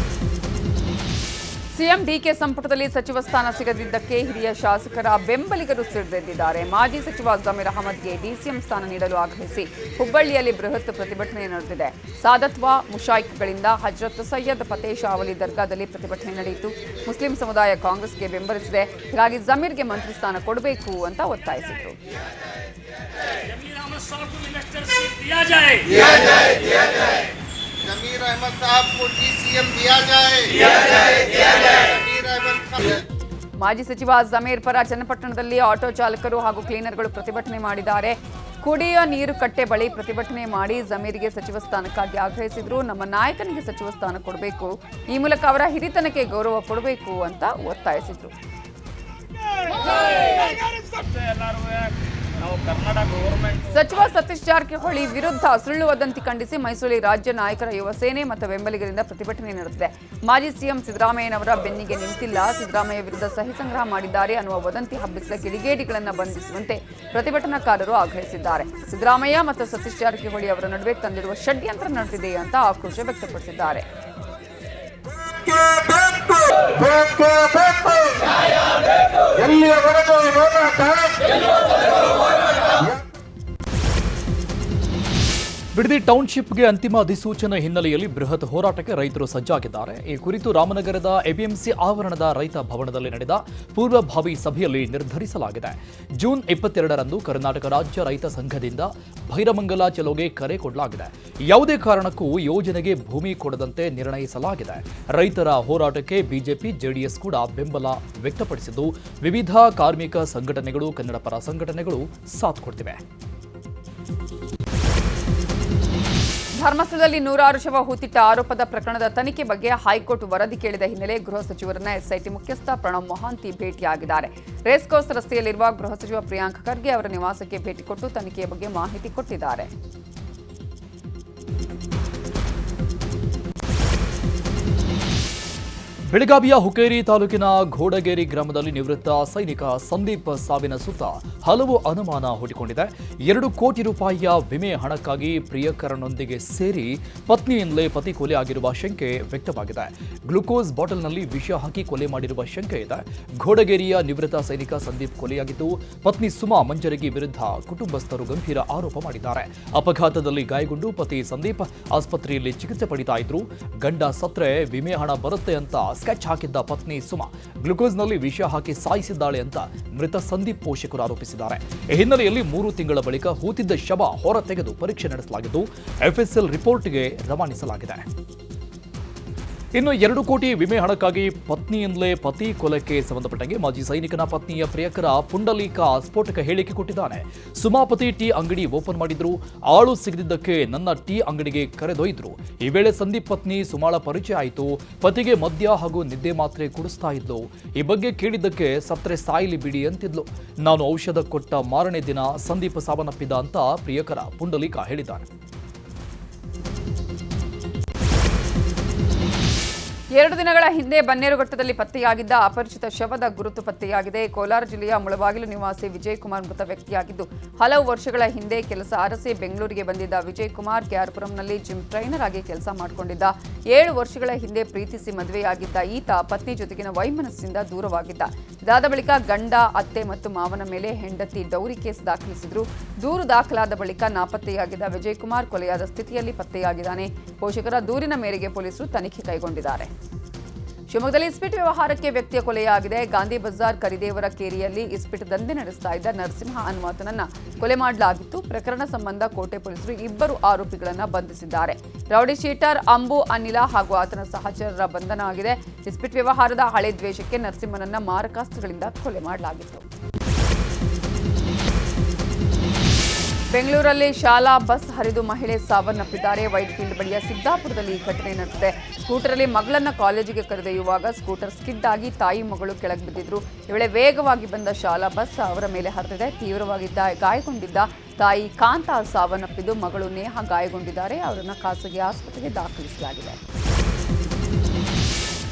ಸಿಎಂ ಡಿಕೆ ಸಂಪುಟದಲ್ಲಿ ಸಚಿವ ಸ್ಥಾನ ಸಿಗದಿದ್ದಕ್ಕೆ ಹಿರಿಯ ಶಾಸಕರ ಬೆಂಬಲಿಗರು ಸಿಡಿದೆದ್ದಿದ್ದಾರೆ. ಮಾಜಿ ಸಚಿವ ಜಮೀರ್ ಅಹಮದ್ಗೆ ಡಿಸಿಎಂ ಸ್ಥಾನ ನೀಡಲು ಆಗ್ರಹಿಸಿ ಹುಬ್ಬಳ್ಳಿಯಲ್ಲಿ ಬೃಹತ್ ಪ್ರತಿಭಟನೆ ನಡೆದಿದೆ. ಸಾದತ್ವಾ ಮುಷಾಯಿಕ್ಗಳಿಂದ ಹಜರತ್ ಸೈಯದ್ ಫತೇ ಶಾವಲಿ ದರ್ಗಾದಲ್ಲಿ ಪ್ರತಿಭಟನೆ ನಡೆಯಿತು. ಮುಸ್ಲಿಂ ಸಮುದಾಯ ಕಾಂಗ್ರೆಸ್ಗೆ ಬೆಂಬಲಿಸಿದೆ. ಹೀಗಾಗಿ ಜಮೀರ್ಗೆ ಮಂತ್ರಿ ಸ್ಥಾನ ಕೊಡಬೇಕು ಅಂತ ಒತ್ತಾಯಿಸಿದರು. जमीर अहमद साहब को डीसीएम दिया जाए। जमीर अहमद ಮಾಜಿ ಸಚಿವ ಜಮೀರ್ ಪರ ಚನ್ನಪಟ್ಟಣದಲ್ಲಿ ಆಟೋ ಚಾಲಕರು ಹಾಗೂ ಕ್ಲೀನರ್ಗಳು ಪ್ರತಿಭಟನೆ ಮಾಡಿದ್ದಾರೆ. ಕುಡಿಯುವ ನೀರು ಕಟ್ಟೆ ಬಳಿ ಪ್ರತಿಭಟನೆ ಮಾಡಿ ಜಮೀರ್ಗೆ ಸಚಿವ ಸ್ಥಾನಕ್ಕಾಗಿ ಆಗ್ರಹಿಸಿದ್ರು. ನಮ್ಮ ನಾಯಕನಿಗೆ ಸಚಿವ ಸ್ಥಾನ ಕೊಡಬೇಕು, ಈ ಮೂಲಕ ಅವರ ಹಿರಿತನಕ್ಕೆ ಗೌರವ ಕೊಡಬೇಕು ಅಂತ ಒತ್ತಾಯಿಸಿದ್ರು. ಸಚಿವ ಸತೀಶ್ ಜಾರಕಿಹೊಳಿ ವಿರುದ್ಧ ಸುಳ್ಳು ವದಂತಿ ಖಂಡಿಸಿ ಮೈಸೂರಲ್ಲಿ ರಾಜ್ಯ ನಾಯಕರ ಯುವ ಸೇನೆ ಮತ್ತು ಬೆಂಬಲಿಗರಿಂದ ಪ್ರತಿಭಟನೆ ನಡೆದಿದೆ. ಮಾಜಿ ಸಿಎಂ ಸಿದ್ದರಾಮಯ್ಯನವರ ಬೆನ್ನಿಗೆ ನಿಂತಿಲ್ಲ, ಸಿದ್ದರಾಮಯ್ಯ ವಿರುದ್ಧ ಸಹಿ ಸಂಗ್ರಹ ಮಾಡಿದ್ದಾರೆ ಅನ್ನುವ ವದಂತಿ ಹಬ್ಬಿಸಿದ ಕಿಡಿಗೇಡಿಗಳನ್ನು ಬಂಧಿಸುವಂತೆ ಪ್ರತಿಭಟನಾಕಾರರು ಆಗ್ರಹಿಸಿದ್ದಾರೆ. ಸಿದ್ದರಾಮಯ್ಯ ಮತ್ತು ಸತೀಶ್ ಜಾರಕಿಹೊಳಿ ಅವರ ನಡುವೆ ತಂದಿರುವ ಷಡ್ಯಂತ್ರ ನಡೆದಿದೆ ಅಂತ ಆಕ್ರೋಶ ವ್ಯಕ್ತಪಡಿಸಿದ್ದಾರೆ. ಬಿಡದಿ ಟೌನ್ಶಿಪ್ಗೆ ಅಂತಿಮ ಅಧಿಸೂಚನೆ ಹಿನ್ನೆಲೆಯಲ್ಲಿ ಬೃಹತ್ ಹೋರಾಟಕ್ಕೆ ರೈತರು ಸಜ್ಜಾಗಿದ್ದಾರೆ. ಈ ಕುರಿತು ರಾಮನಗರದ ಎಪಿಎಂಸಿ ಆವರಣದ ರೈತ ಭವನದಲ್ಲಿ ನಡೆದ ಪೂರ್ವಭಾವಿ ಸಭೆಯಲ್ಲಿ ನಿರ್ಧರಿಸಲಾಗಿದೆ. ಜೂನ್ 22ರಂದು ಕರ್ನಾಟಕ ರಾಜ್ಯ ರೈತ ಸಂಘದಿಂದ ಭೈರಮಂಗಲ ಚಲೋಗೆ ಕರೆ ಕೊಡಲಾಗಿದೆ. ಯಾವುದೇ ಕಾರಣಕ್ಕೂ ಯೋಜನೆಗೆ ಭೂಮಿ ಕೊಡದಂತೆ ನಿರ್ಣಯಿಸಲಾಗಿದೆ. ರೈತರ ಹೋರಾಟಕ್ಕೆ ಬಿಜೆಪಿ, ಜೆಡಿಎಸ್ ಕೂಡ ಬೆಂಬಲ ವ್ಯಕ್ತಪಡಿಸಿದ್ದು, ವಿವಿಧ ಕಾರ್ಮಿಕ ಸಂಘಟನೆಗಳು, ಕನ್ನಡ ಪರ ಸಂಘಟನೆಗಳು ಸಾಥ್ ಕೊಡ್ತಿವೆ. ಧರ್ಮಸ್ಥಳದಲ್ಲಿ 106 ಶವ ಹೂತಿಟ್ಟ ಆರೋಪದ ಪ್ರಕರಣದ ತನಿಖೆ ಬಗ್ಗೆ ಹೈಕೋರ್ಟ್ ವರದಿ ಕೇಳಿದ ಹಿನ್ನೆಲೆ ಗೃಹ ಸಚಿವರನ್ನ ಎಸ್ಐಟಿ ಮುಖ್ಯಸ್ಥ ಪ್ರಣವ್ ಮೊಹಾಂತಿ ಭೇಟಿಯಾಗಿದ್ದಾರೆ. ರೇಸ್ ಕೋರ್ಸ್ ರಸ್ತೆಯಲ್ಲಿರುವ ಗೃಹ ಸಚಿವ ಪ್ರಿಯಾಂಕ್ ಖರ್ಗೆ ಅವರ ನಿವಾಸಕ್ಕೆ ಭೇಟಿ ಕೊಟ್ಟು ತನಿಖೆಯ ಬಗ್ಗೆ ಮಾಹಿತಿ ಕೊಟ್ಟಿದ್ದಾರೆ. ಬೆಳಗಾವಿಯ ಹುಕ್ಕೇರಿ ತಾಲೂಕಿನ ಘೋಡಗೇರಿ ಗ್ರಾಮದಲ್ಲಿ ನಿವೃತ್ತ ಸೈನಿಕ ಸಂದೀಪ್ ಸಾವಿನ ಸುತ್ತ ಹಲವು ಅನುಮಾನ ಹುಟ್ಟಿಕೊಂಡಿದೆ. 2 ಕೋಟಿ ರೂಪಾಯಿಯ ವಿಮೆ ಹಣಕ್ಕಾಗಿ ಪ್ರಿಯಕರನೊಂದಿಗೆ ಸೇರಿ ಪತ್ನಿಯಿಂದಲೇ ಪತಿ ಕೊಲೆ ಆಗಿರುವ ಶಂಕೆ ವ್ಯಕ್ತವಾಗಿದೆ. ಗ್ಲೂಕೋಸ್ ಬಾಟಲ್ನಲ್ಲಿ ವಿಷ ಹಾಕಿ ಕೊಲೆ ಮಾಡಿರುವ ಶಂಕೆ ಇದೆ. ಘೋಡಗೇರಿಯ ನಿವೃತ್ತ ಸೈನಿಕ ಸಂದೀಪ್ ಕೊಲೆಯಾಗಿದ್ದು, ಪತ್ನಿ ಸುಮಾ ಮಂಜರಿಗೆ ವಿರುದ್ಧ ಕುಟುಂಬಸ್ಥರು ಗಂಭೀರ ಆರೋಪ ಮಾಡಿದ್ದಾರೆ. ಅಪಘಾತದಲ್ಲಿ ಗಾಯಗೊಂಡು ಪತಿ ಸಂದೀಪ್ ಆಸ್ಪತ್ರೆಯಲ್ಲಿ ಚಿಕಿತ್ಸೆ ಪಡಿತಾ ಇದ್ರು. ಗಂಡ ಸತ್ರೆ ವಿಮೆ ಹಣ ಬರುತ್ತೆ ಅಂತ ಸ್ಕೆಚ್ ಹಾಕಿದ್ದ ಪತ್ನಿ ಸುಮಾ ಗ್ಲುಕೋಸ್ನಲ್ಲಿ ವಿಷ ಹಾಕಿ ಸಾಯಿಸಿದ್ದಾಳೆ ಅಂತ ಮೃತ ಸಂದೀಪ್ ಪೋಷಕರು ಆರೋಪಿಸಿದ್ದಾರೆ. ಈ ಹಿನ್ನೆಲೆಯಲ್ಲಿ 3 ತಿಂಗಳ ಬಳಿಕ ಹೂತಿದ್ದ ಶವ ಹೊರ ತೆಗೆದು ಪರೀಕ್ಷೆ ನಡೆಸಲಾಗಿದ್ದು ಎಫ್ಎಸ್ಎಲ್ ರಿಪೋರ್ಟ್ಗೆ ರವಾನಿಸಲಾಗಿದೆ. ಇನ್ನು 2 ಕೋಟಿ ವಿಮೆ ಹಣಕ್ಕಾಗಿ ಪತ್ನಿಯಿಂದಲೇ ಪತಿ ಕೊಲೆಗೆ ಸಂಬಂಧಪಟ್ಟಂಗೆ ಮಾಜಿ ಸೈನಿಕನ ಪತ್ನಿಯ ಪ್ರಿಯಕರ ಪುಂಡಲೀಕ ಸ್ಫೋಟಕ ಹೇಳಿಕೆ ಕೊಟ್ಟಿದ್ದಾನೆ. ಸುಮಾಪತಿ ಟೀ ಅಂಗಡಿ ಓಪನ್ ಮಾಡಿದ್ರು, ಆಳು ಸಿಗದಿದ್ದಕ್ಕೆ ನನ್ನ ಟೀ ಅಂಗಡಿಗೆ ಕರೆದೊಯ್ದ್ರು. ಈ ವೇಳೆ ಸಂದೀಪ್ ಪತ್ನಿ ಸುಮಾಳ ಪರಿಚಯ ಆಯಿತು. ಪತಿಗೆ ಮದ್ಯ ಹಾಗೂ ನಿದ್ದೆ ಮಾತ್ರೆ ಕುಡಿಸ್ತಾ ಇದ್ಲು. ಈ ಬಗ್ಗೆ ಕೇಳಿದ್ದಕ್ಕೆ ಸತ್ರೆ ಸಾಯಿಲಿ ಬಿಡಿ ಅಂತಿದ್ಲು. ನಾನು ಔಷಧ ಕೊಟ್ಟ ಮಾರನೇ ದಿನ ಸಂದೀಪ್ ಸಾವನ್ನಪ್ಪಿದ ಅಂತ ಪ್ರಿಯಕರ ಪುಂಡಲೀಕ ಹೇಳಿದ್ದಾನೆ. 2 ದಿನಗಳ ಹಿಂದೆ ಬನ್ನೇರುಘಟ್ಟದಲ್ಲಿ ಪತ್ತೆಯಾಗಿದ್ದ ಅಪರಿಚಿತ ಶವದ ಗುರುತು ಪತ್ತೆಯಾಗಿದೆ. ಕೋಲಾರ ಜಿಲ್ಲೆಯ ಮುಳಬಾಗಿಲು ನಿವಾಸಿ ವಿಜಯ್ ಕುಮಾರ್ ಮೃತ ವ್ಯಕ್ತಿಯಾಗಿದ್ದು, ಹಲವು ವರ್ಷಗಳ ಹಿಂದೆ ಕೆಲಸ ಅರಸಿ ಬೆಂಗಳೂರಿಗೆ ಬಂದಿದ್ದ ವಿಜಯ್ ಕುಮಾರ್ ಕೆಆರ್ಪುರಂನಲ್ಲಿ ಜಿಮ್ ಟ್ರೈನರ್ ಆಗಿ ಕೆಲಸ ಮಾಡಿಕೊಂಡಿದ್ದ. 7 ವರ್ಷಗಳ ಹಿಂದೆ ಪ್ರೀತಿಸಿ ಮದುವೆಯಾಗಿದ್ದ ಈತ ಪತ್ನಿ ಜೊತೆಗಿನ ವೈಮನಸ್ಸಿನಿಂದ ದೂರವಾಗಿದ್ದ. ಇದಾದ ಬಳಿಕ ಗಂಡ, ಅತ್ತೆ ಮತ್ತು ಮಾವನ ಮೇಲೆ ಹೆಂಡತಿ ಡೌರಿ ಕೇಸ್ ದಾಖಲಿಸಿದ್ರು. ದೂರು ದಾಖಲಾದ ಬಳಿಕ ನಾಪತ್ತೆಯಾಗಿದ್ದ ವಿಜಯ್ ಕುಮಾರ್ ಕೊಲೆಯಾದ ಸ್ಥಿತಿಯಲ್ಲಿ ಪತ್ತೆಯಾಗಿದ್ದಾನೆ. ಪೋಷಕರ ದೂರಿನ ಮೇರೆಗೆ ಪೊಲೀಸರು ತನಿಖೆ ಕೈಗೊಂಡಿದ್ದಾರೆ. ಶಿವಮೊಗ್ಗದಲ್ಲಿ ಇಸ್ಪೀಟ್ ವ್ಯವಹಾರಕ್ಕೆ ವ್ಯಕ್ತಿಯ ಕೊಲೆಯಾಗಿದೆ. ಗಾಂಧಿ ಬಜಾರ್ ಕರಿದೇವರ ಕೇರಿಯಲ್ಲಿ ಇಸ್ಪೀಟ್ ದಂಧೆ ನಡೆಸ್ತಾ ಇದ್ದ ನರಸಿಂಹ ಅನ್ನುವಾತನನ್ನ ಕೊಲೆ ಮಾಡಲಾಗಿತ್ತು. ಪ್ರಕರಣ ಸಂಬಂಧ ಕೋಟೆ ಪೊಲೀಸರು 2 ಆರೋಪಿಗಳನ್ನು ಬಂಧಿಸಿದ್ದಾರೆ. ರೌಡಿ ಶೀಟರ್ ಅಂಬು ಅನಿಲ ಹಾಗೂ ಆತನ ಸಹಚರರ ಬಂಧನ ಆಗಿದೆ. ಇಸ್ಪೀಟ್ ವ್ಯವಹಾರದ ಹಳೆ ದ್ವೇಷಕ್ಕೆ ನರಸಿಂಹನನ್ನ ಮಾರಕಾಸ್ತ್ರಗಳಿಂದ ಕೊಲೆ ಮಾಡಲಾಗಿತ್ತು. ಬೆಂಗಳೂರಲ್ಲಿ ಶಾಲಾ ಬಸ್ ಹರಿದು ಮಹಿಳೆ ಸಾವನ್ನಪ್ಪಿದ್ದಾರೆ. ವೈಟ್ಫೀಲ್ಡ್ ಬಳಿಯ ಸಿದ್ದಾಪುರದಲ್ಲಿ ಈ ಘಟನೆ ನಡೆದಿದೆ. ಸ್ಕೂಟರಲ್ಲಿ ಮಗಳನ್ನ ಕಾಲೇಜಿಗೆ ಕರೆದೊಯ್ಯುವಾಗ ಸ್ಕೂಟರ್ ಸ್ಕಿಡ್ ಆಗಿ ತಾಯಿ ಮಗಳು ಕೆಳಗೆ ಬಿದ್ದಿದ್ರು. ಈ ವೇಳೆ ವೇಗವಾಗಿ ಬಂದ ಶಾಲಾ ಬಸ್ ಅವರ ಮೇಲೆ ಹರಿದಿದೆ. ತೀವ್ರವಾಗಿ ಗಾಯಗೊಂಡಿದ್ದ ತಾಯಿ ಕಾಂತಾ ಸಾವನ್ನಪ್ಪಿದ್ದು, ಮಗಳು ನೇಹ ಗಾಯಗೊಂಡಿದ್ದಾರೆ. ಅವರನ್ನು ಖಾಸಗಿ ಆಸ್ಪತ್ರೆಗೆ ದಾಖಲಿಸಲಾಗಿದೆ.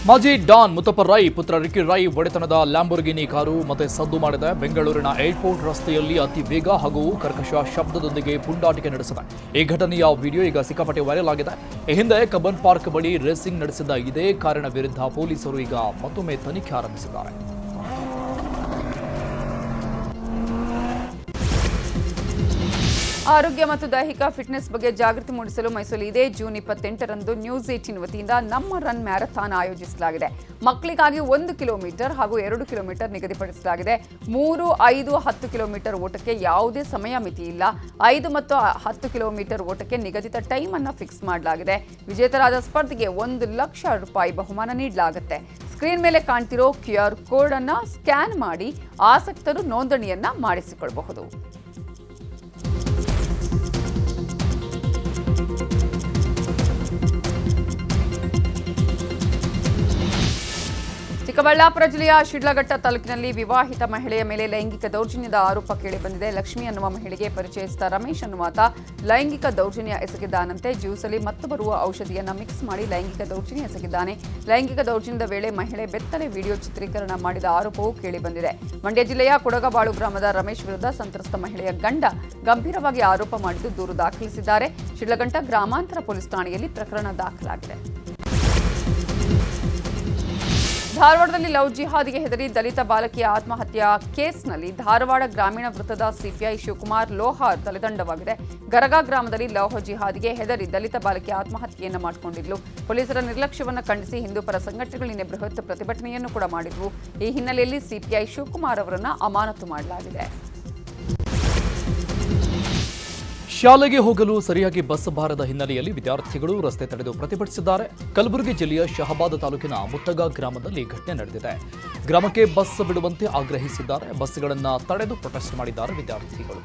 ಮಾಜಿ ಡಾನ್ ಮುತ್ತಪ್ಪ ರೈ ಪುತ್ರ ರಿಕಿ ರೈ ಒಡೆತನದ ಲ್ಯಾಂಬೋರ್ಗಿನಿ ಕಾರು ಮತ್ತೆ ಸದ್ದು ಮಾಡಿದೆ. ಬೆಂಗಳೂರಿನ ಏರ್ಪೋರ್ಟ್ ರಸ್ತೆಯಲ್ಲಿ ಅತಿ ವೇಗ ಹಾಗೂ ಕರ್ಕಶ ಶಬ್ದದೊಂದಿಗೆ ಪುಂಡಾಟಿಕೆ ನಡೆಸಿದೆ. ಈ ಘಟನೆಯ ವಿಡಿಯೋ ಈಗ ಸಿಕ್ಕಾಪಟ್ಟೆ ವೈರಲ್ ಆಗಿದೆ. ಈ ಹಿಂದೆ ಕಬ್ಬನ್ ಪಾರ್ಕ್ ಬಳಿ ರೇಸಿಂಗ್ ನಡೆಸಿದ ಇದೇ ಕಾರಿನ ವಿರುದ್ಧ ಪೊಲೀಸರು ಈಗ ಮತ್ತೊಮ್ಮೆ ತನಿಖೆ ಆರಂಭಿಸಿದ್ದಾರೆ. ಆರೋಗ್ಯ ಮತ್ತು ದೈಹಿಕ ಫಿಟ್ನೆಸ್ ಬಗ್ಗೆ ಜಾಗೃತಿ ಮೂಡಿಸಲು ಮೈಸೂರಲ್ಲಿ ಇದೇ ಜೂನ್ 28ರಂದು ನ್ಯೂಸ್ 18 ವತಿಯಿಂದ ನಮ್ಮ ರನ್ ಮ್ಯಾರಥಾನ್ ಆಯೋಜಿಸಲಾಗಿದೆ. ಮಕ್ಕಳಿಗಾಗಿ 1 ಕಿಲೋಮೀಟರ್ ಹಾಗೂ 2 ಕಿಲೋಮೀಟರ್ ನಿಗದಿಪಡಿಸಲಾಗಿದೆ. 3, 5, 10 ಕಿಲೋಮೀಟರ್ ಓಟಕ್ಕೆ ಯಾವುದೇ ಸಮಯ ಮಿತಿ ಇಲ್ಲ. 5 ಮತ್ತು 10 ಕಿಲೋಮೀಟರ್ ಓಟಕ್ಕೆ ನಿಗದಿತ ಟೈಮ್ ಅನ್ನು ಫಿಕ್ಸ್ ಮಾಡಲಾಗಿದೆ. ವಿಜೇತರಾದ ಸ್ಪರ್ಧೆಗೆ 1 ಲಕ್ಷ ರೂಪಾಯಿ ಬಹುಮಾನ ನೀಡಲಾಗುತ್ತೆ. ಸ್ಕ್ರೀನ್ ಮೇಲೆ ಕಾಣ್ತಿರೋ QR ಕೋಡ್ ಅನ್ನು ಸ್ಕ್ಯಾನ್ ಮಾಡಿ ಆಸಕ್ತರು ನೋಂದಣಿಯನ್ನ ಮಾಡಿಸಿಕೊಳ್ಳಬಹುದು. ಚಿಕ್ಕಬಳ್ಳಾಪುರ ಜಿಲ್ಲೆಯ ಶಿಡ್ಲಘಟ್ಟ ತಾಲೂಕಿನಲ್ಲಿ ವಿವಾಹಿತ ಮಹಿಳೆಯ ಮೇಲೆ ಲೈಂಗಿಕ ದೌರ್ಜನ್ಯದ ಆರೋಪ ಕೇಳಿಬಂದಿದೆ. ಲಕ್ಷ್ಮಿ ಅನ್ನುವ ಮಹಿಳೆಗೆ ಪರಿಚಯಿಸಿದ ರಮೇಶ್ ಅನ್ನುವಾತ ಲೈಂಗಿಕ ದೌರ್ಜನ್ಯ ಎಸಗಿದ್ದಾನಂತೆ. ಜ್ಯೂಸಲ್ಲಿ ಮತ್ತು ಬರುವ ಔಷಧಿಯನ್ನು ಮಿಕ್ಸ್ ಮಾಡಿ ಲೈಂಗಿಕ ದೌರ್ಜನ್ಯ ಎಸಗಿದ್ದಾನೆ. ಲೈಂಗಿಕ ದೌರ್ಜನ್ಯದ ವೇಳೆ ಮಹಿಳೆ ಬೆತ್ತಲೆ ವಿಡಿಯೋ ಚಿತ್ರೀಕರಣ ಮಾಡಿದ ಆರೋಪವೂ ಕೇಳಿಬಂದಿದೆ. ಮಂಡ್ಯ ಜಿಲ್ಲೆಯ ಕುಡಗಬಾಳು ಗ್ರಾಮದ ರಮೇಶ್ ವಿರುದ್ಧ ಸಂತ್ರಸ್ತ ಮಹಿಳೆಯ ಗಂಡ ಗಂಭೀರವಾಗಿ ಆರೋಪ ಮಾಡಿದ್ದು ದೂರು ದಾಖಲಿಸಿದ್ದಾರೆ. ಶಿಡ್ಲಘಟ್ಟ ಗ್ರಾಮಾಂತರ ಪೊಲೀಸ್ ಠಾಣೆಯಲ್ಲಿ ಪ್ರಕರಣ ದಾಖಲಾಗಿದೆ. ಧಾರವಾಡದಲ್ಲಿ ಲವ್ ಜಿಹಾದ್ಗೆ ಹೆದರಿ ದಲಿತ ಬಾಲಕಿಯ ಆತ್ಮಹತ್ಯಾ ಕೇಸ್ನಲ್ಲಿ ಧಾರವಾಡ ಗ್ರಾಮೀಣ ವೃತ್ತದ ಸಿಪಿಐ ಶಿವಕುಮಾರ್ ಲೋಹಾರ್ ತಲೆದಂಡವಾಗಿದೆ. ಗರಗ ಗ್ರಾಮದಲ್ಲಿ ಲವ್ ಜಿಹಾದ್ಗೆ ಹೆದರಿ ದಲಿತ ಬಾಲಕಿ ಆತ್ಮಹತ್ಯೆಯನ್ನು ಮಾಡಿಕೊಂಡಿದ್ಲು. ಪೊಲೀಸರ ನಿರ್ಲಕ್ಷ್ಯವನ್ನು ಖಂಡಿಸಿ ಹಿಂದೂ ಪರ ಸಂಘಟನೆಗಳು ನಿನ್ನೆ ಬೃಹತ್ ಪ್ರತಿಭಟನೆಯನ್ನು ಕೂಡ ಮಾಡಿದ್ವು. ಈ ಹಿನ್ನೆಲೆಯಲ್ಲಿ ಸಿಪಿಐ ಶಿವಕುಮಾರ್ ಅವರನ್ನು ಅಮಾನತು ಮಾಡಲಾಗಿದೆ. ಶಾಲೆಗೆ ಹೋಗಲು ಸರಿಯಾಗಿ ಬಸ್ ಬಾರದ ಹಿನ್ನೆಲೆಯಲ್ಲಿ ವಿದ್ಯಾರ್ಥಿಗಳು ರಸ್ತೆ ತಡೆದು ಪ್ರತಿಭಟಿಸಿದ್ದಾರೆ. ಕಲಬುರಗಿ ಜಿಲ್ಲೆಯ ಶಹಾಬಾದ್ ತಾಲೂಕಿನ ಮುತ್ತಗ ಗ್ರಾಮದಲ್ಲಿ ಘಟನೆ ನಡೆದಿದೆ. ಗ್ರಾಮಕ್ಕೆ ಬಸ್ ಬಿಡುವಂತೆ ಆಗ್ರಹಿಸಿದ್ದಾರೆ. ಬಸ್ಗಳನ್ನು ತಡೆದು ಪ್ರೊಟೆಸ್ಟ್ ಮಾಡಿದ್ದಾರೆ ವಿದ್ಯಾರ್ಥಿಗಳು.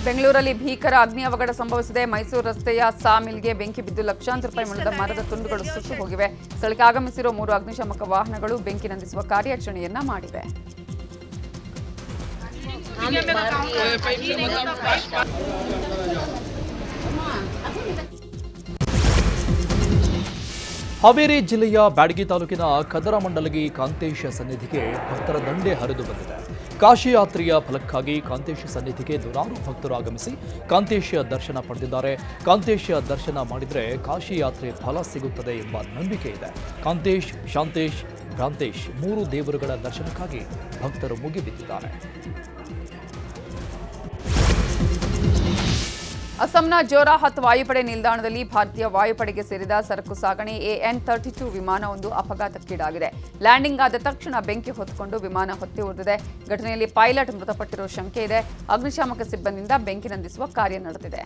ಬೆಂಗಳೂರಲ್ಲಿ ಭೀಕರ ಅಗ್ನಿ ಅವಘಡ ಸಂಭವಿಸಿದೆ. ಮೈಸೂರು ರಸ್ತೆಯ ಸಾಮಿಲ್ಗೆ ಬೆಂಕಿ ಬಿದ್ದು ಲಕ್ಷಾಂತರ ರೂಪಾಯಿ ಮೌಲ್ಯದ ಮರದ ತುಂಡುಗಳು ಸುಟ್ಟು ಹೋಗಿವೆ. ಸ್ಥಳಕ್ಕೆ ಆಗಮಿಸಿರುವ 3 ಅಗ್ನಿಶಾಮಕ ವಾಹನಗಳು ಬೆಂಕಿ ನಂದಿಸುವ ಕಾರ್ಯಾಚರಣೆಯನ್ನ ಮಾಡಿವೆ. ಹಾವೇರಿ ಜಿಲ್ಲೆಯ ಬ್ಯಾಡಗಿ ತಾಲೂಕಿನ ಕದರಮಂಡಲಗಿ ಕಾಂತೇಶ ಸನ್ನಿಧಿಗೆ ಭಕ್ತರ ದಂಡೆ ಹರಿದು ಬಂದಿದೆ. ಕಾಶಿ ಯಾತ್ರೆಯ ಫಲಕ್ಕಾಗಿ ಕಾಂತೇಶ ಸನ್ನಿಧಿಗೆ ನೂರಾರು ಭಕ್ತರು ಆಗಮಿಸಿ ಕಾಂತೇಶ ದರ್ಶನ ಪಡೆದಿದ್ದಾರೆ. ಕಾಂತೇಶ ದರ್ಶನ ಮಾಡಿದರೆ ಕಾಶಿ ಯಾತ್ರೆ ಫಲ ಸಿಗುತ್ತದೆ ಎಂಬ ನಂಬಿಕೆ ಇದೆ. ಕಾಂತೇಶ್, ಶಾಂತೇಶ್, ಭ್ರಾಂತೇಶ್ 3 ದೇವರುಗಳ ದರ್ಶನಕ್ಕಾಗಿ ಭಕ್ತರು ಮುಗಿಬಿದ್ದಿದ್ದಾರೆ. ಅಸ್ಸಾಂನ ಜೋರಾಹತ್ ವಾಯುಪಡೆ ನಿಲ್ದಾಣದಲ್ಲಿ ಭಾರತೀಯ ವಾಯುಪಡೆಗೆ ಸೇರಿದ ಸರಕು ಸಾಗಣೆ AN-32 ವಿಮಾನವೊಂದು ಅಪಘಾತಕ್ಕೀಡಾಗಿದೆ. ಲ್ಯಾಂಡಿಂಗ್ ಆದ ತಕ್ಷಣ ಬೆಂಕಿ ಹೊತ್ತುಕೊಂಡು ವಿಮಾನ ಹೊತ್ತಿ ಉರಿದಿದೆ. ಘಟನೆಯಲ್ಲಿ ಪೈಲಟ್ ಮೃತಪಟ್ಟಿರುವ ಶಂಕೆ ಇದೆ. ಅಗ್ನಿಶಾಮಕ ಸಿಬ್ಬಂದಿಯಿಂದ ಬೆಂಕಿ ನಂದಿಸುವ ಕಾರ್ಯ ನಡೆದಿದೆ.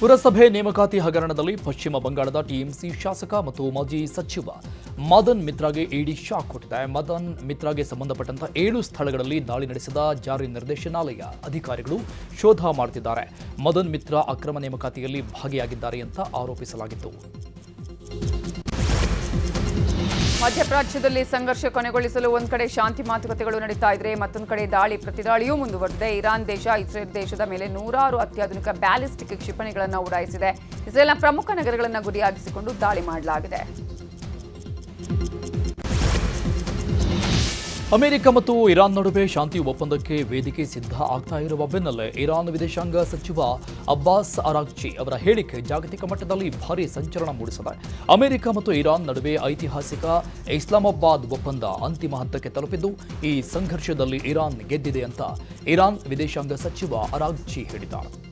ಪುರಸಭೆ ನೇಮಕಾತಿ ಹಗರಣದಲ್ಲಿ ಪಶ್ಚಿಮ ಬಂಗಾಳದ ಟಿಎಂಸಿ ಶಾಸಕ ಮತ್ತು ಮಾಜಿ ಸಚಿವ ಮದನ್ ಮಿತ್ರಾಗೆ ಇಡಿ ಶಾಕ್ ಕೊಟ್ಟಿದೆ. ಮದನ್ ಮಿತ್ರಾಗೆ ಸಂಬಂಧಪಟ್ಟಂತ 7 ಸ್ಥಳಗಳಲ್ಲಿ ದಾಳಿ ನಡೆಸಿದ ಜಾರಿ ನಿರ್ದೇಶನಾಲಯ ಅಧಿಕಾರಿಗಳು ಶೋಧ ಮಾಡುತ್ತಿದ್ದಾರೆ. ಮದನ್ ಮಿತ್ರಾ ಅಕ್ರಮ ನೇಮಕಾತಿಯಲ್ಲಿ ಭಾಗಿಯಾಗಿದ್ದಾರೆ ಅಂತ ಆರೋಪಿಸಲಾಗಿತ್ತು. ಮಧ್ಯಪ್ರಾಚ್ಯದಲ್ಲಿ ಸಂಘರ್ಷ ಕೊನೆಗೊಳಿಸಲು ಒಂದ್ ಕಡೆ ಶಾಂತಿ ಮಾತುಕತೆಗಳು ನಡೀತಾ ಇದ್ರೆ, ಮತ್ತೊಂದು ಕಡೆ ದಾಳಿ ಪ್ರತಿದಾಳಿಯೂ ಮುಂದುವರೆದಿದೆ. ಇರಾನ್ ದೇಶ ಇಸ್ರೇಲ್ ದೇಶದ ಮೇಲೆ 100 ಅತ್ಯಾಧುನಿಕ ಬ್ಯಾಲಿಸ್ಟಿಕ್ ಕ್ಷಿಪಣಿಗಳನ್ನು ಉಡಾಯಿಸಿದೆ. ಇಸ್ರೇಲ್ನ ಪ್ರಮುಖ ನಗರಗಳನ್ನು ಗುರಿಯಾಗಿಸಿಕೊಂಡು ದಾಳಿ ಮಾಡಲಾಗಿದೆ. ಅಮೆರಿಕ ಮತ್ತು ಇರಾನ್ ನಡುವೆ ಶಾಂತಿ ಒಪ್ಪಂದಕ್ಕೆ ವೇದಿಕೆ ಸಿದ್ಧ ಆಗ್ತಾ ಇರುವ ಬೆನ್ನಲ್ಲೇ ಇರಾನ್ ವಿದೇಶಾಂಗ ಸಚಿವ ಅಬ್ಬಾಸ್ ಅರಾಗ್ಚಿ ಅವರ ಹೇಳಿಕೆ ಜಾಗತಿಕ ಮಟ್ಟದಲ್ಲಿ ಭಾರೀ ಸಂಚಲನ ಮೂಡಿಸಿದೆ. ಅಮೆರಿಕ ಮತ್ತು ಇರಾನ್ ನಡುವೆ ಐತಿಹಾಸಿಕ ಇಸ್ಲಾಮಾಬಾದ್ ಒಪ್ಪಂದ ಅಂತಿಮ ಹಂತಕ್ಕೆ ತಲುಪಿದ್ದು, ಈ ಸಂಘರ್ಷದಲ್ಲಿ ಇರಾನ್ ಗೆದ್ದಿದೆ ಅಂತ ಇರಾನ್ ವಿದೇಶಾಂಗ ಸಚಿವ ಅರಾಗ್ಚಿ ಹೇಳಿದ್ದಾರೆ.